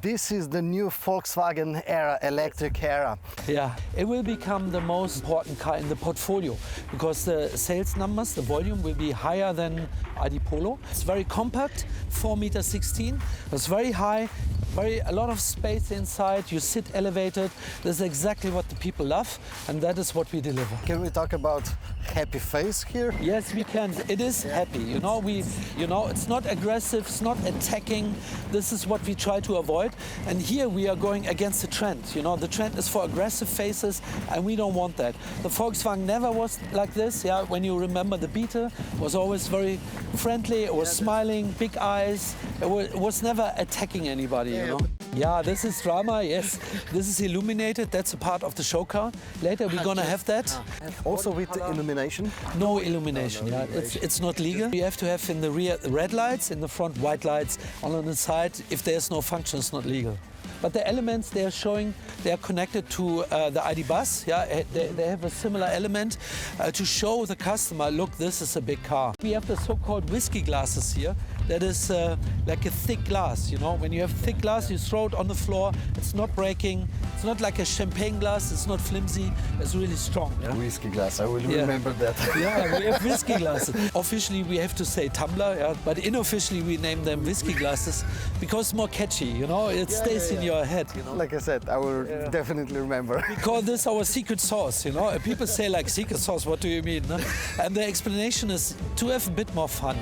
This is the new Volkswagen era, electric era. Yeah, it will become the most important car in the portfolio because the sales numbers, the volume will be higher than ID Polo. It's very compact, 4.16 meters. It's very high, a lot of space inside. You sit elevated. This is exactly what the people love, and that is what we deliver. Can we talk about happy face here? Yes, we can. It is happy. It's not aggressive. It's not attacking. This is what we try to avoid. And here we are going against the trend. The trend is for aggressive faces, and we don't want that. The Volkswagen never was like this. Yeah, when you remember, the Beetle was always very friendly. It was smiling, big eyes. It was never attacking anybody. Yeah, this is drama. Yes, this is illuminated. That's a part of the show car. Later we're gonna have that. Also with illumination? No illumination. Yeah, it's not legal. You have to have in the rear red lights, in the front white lights, on the side. If there's no function, it's not legal. But the elements they are showing, they are connected to the ID bus. Yeah, they have a similar element to show the customer, look, this is a big car. We have the so-called whiskey glasses here. That is like a thick glass. When you have thick glass, you throw it on the floor. It's not breaking. It's not like a champagne glass. It's not flimsy. It's really strong. Yeah? Whiskey glass. I will remember that. Yeah, we have whiskey glasses. Officially, we have to say tumbler, yeah? But unofficially, we name them whiskey glasses because it's more catchy. It stays in your head. Like I said, I will definitely remember. We call this our secret sauce. People say like secret sauce. What do you mean? No? And the explanation is to have a bit more fun.